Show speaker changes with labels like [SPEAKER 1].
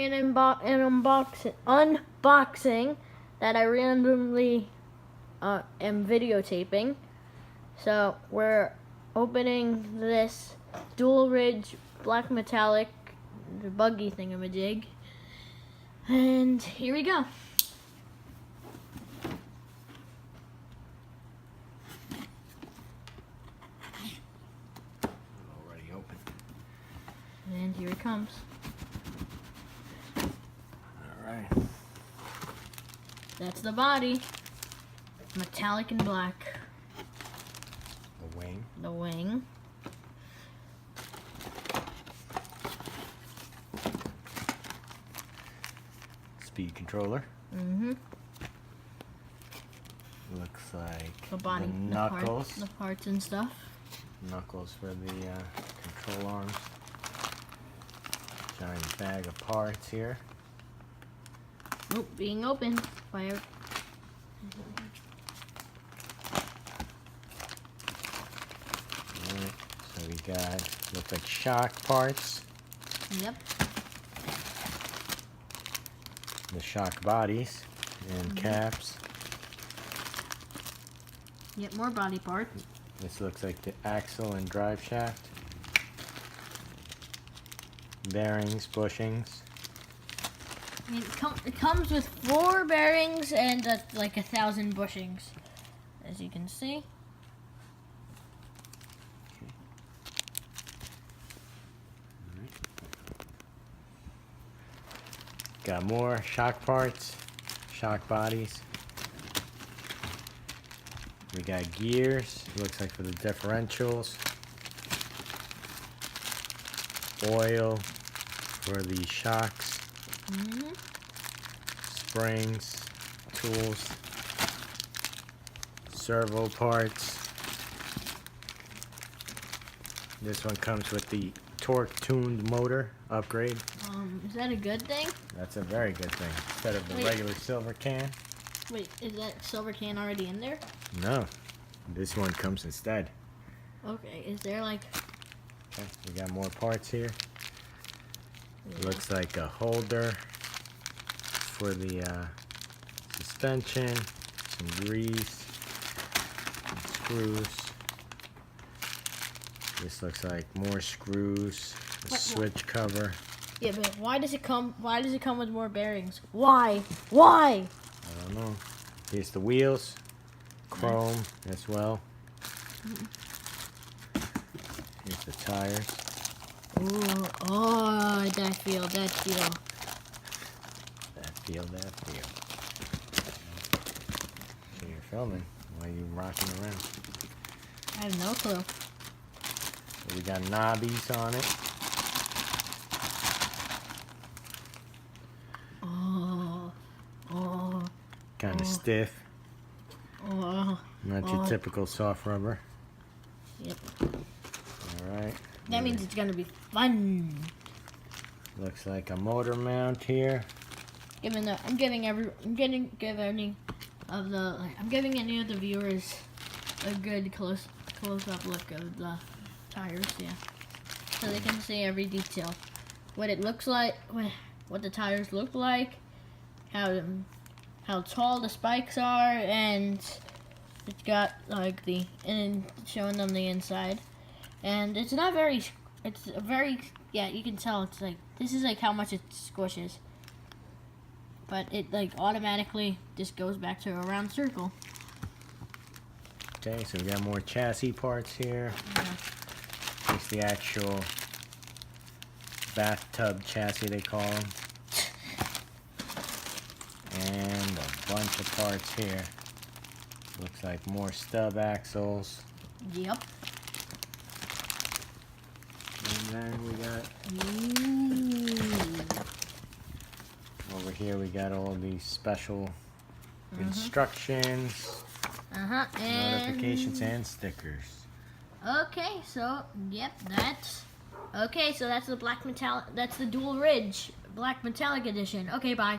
[SPEAKER 1] an unboxing that I randomly am videotaping. So we're opening this dual ridge black metallic buggy thingamajig, and here we go.
[SPEAKER 2] Already open.
[SPEAKER 1] And here it comes.
[SPEAKER 2] Alright.
[SPEAKER 1] That's the body. Metallic and black.
[SPEAKER 2] The wing.
[SPEAKER 1] The wing.
[SPEAKER 2] Speed controller.
[SPEAKER 1] Mm-hmm.
[SPEAKER 2] Looks like
[SPEAKER 1] The body,
[SPEAKER 2] the knuckles.
[SPEAKER 1] the parts and stuff.
[SPEAKER 2] Knuckles for the control arms. Giant bag of parts here.
[SPEAKER 1] Oh, being opened by a...
[SPEAKER 2] Alright, so we got, looks like shock parts.
[SPEAKER 1] Yep.
[SPEAKER 2] The shock bodies and caps.
[SPEAKER 1] Yep, more body parts.
[SPEAKER 2] This looks like the axle and drive shaft. Bearings, bushings.
[SPEAKER 1] I mean, it comes with 4 bearings and like 1,000 bushings, as you can see.
[SPEAKER 2] Got more shock parts, shock bodies. We got gears, looks like for the differentials. Oil for the shocks. Springs, tools, servo parts. This one comes with the torque tuned motor upgrade.
[SPEAKER 1] Is that a good thing?
[SPEAKER 2] That's a very good thing. Instead of the
[SPEAKER 1] Wait.
[SPEAKER 2] regular silver can.
[SPEAKER 1] Wait, is that silver can already in there?
[SPEAKER 2] No, this one comes instead.
[SPEAKER 1] Okay, is there like...
[SPEAKER 2] Okay, we got more parts here.
[SPEAKER 1] Yeah.
[SPEAKER 2] Looks like a holder for the suspension, some grease, some screws. This looks like more screws, a switch cover.
[SPEAKER 1] Yeah, but why does it come with more bearings? Why? Why?
[SPEAKER 2] I don't know. Here's the wheels, chrome as well. Here's the tires.
[SPEAKER 1] Ooh, oh, that feel.
[SPEAKER 2] That feel. So you're filming while you're rocking around.
[SPEAKER 1] I have no clue.
[SPEAKER 2] So we got knobbies on it. Kind of stiff. Not your typical soft rubber.
[SPEAKER 1] Yep.
[SPEAKER 2] Alright.
[SPEAKER 1] That means it's gonna be fun.
[SPEAKER 2] Looks like a motor mount here.
[SPEAKER 1] I'm giving any of the viewers a good close up look of the tires, yeah, so they can see every detail, what it looks like, what the tires look like, how tall the spikes are, and it's got like and showing them the inside, and it's a very, yeah, you can tell it's like, this is like how much it squishes, but it like automatically just goes back to a round circle.
[SPEAKER 2] Okay, so we got more chassis parts here.
[SPEAKER 1] Yeah.
[SPEAKER 2] It's the actual bathtub chassis, they call them. And a bunch of parts here. Looks like more stub axles.
[SPEAKER 1] Yep.
[SPEAKER 2] And then we got over here, we got all these special instructions,
[SPEAKER 1] And
[SPEAKER 2] notifications, and stickers.
[SPEAKER 1] okay, so yep, that's the black metallic. That's the dual ridge black metallic edition. Okay, bye.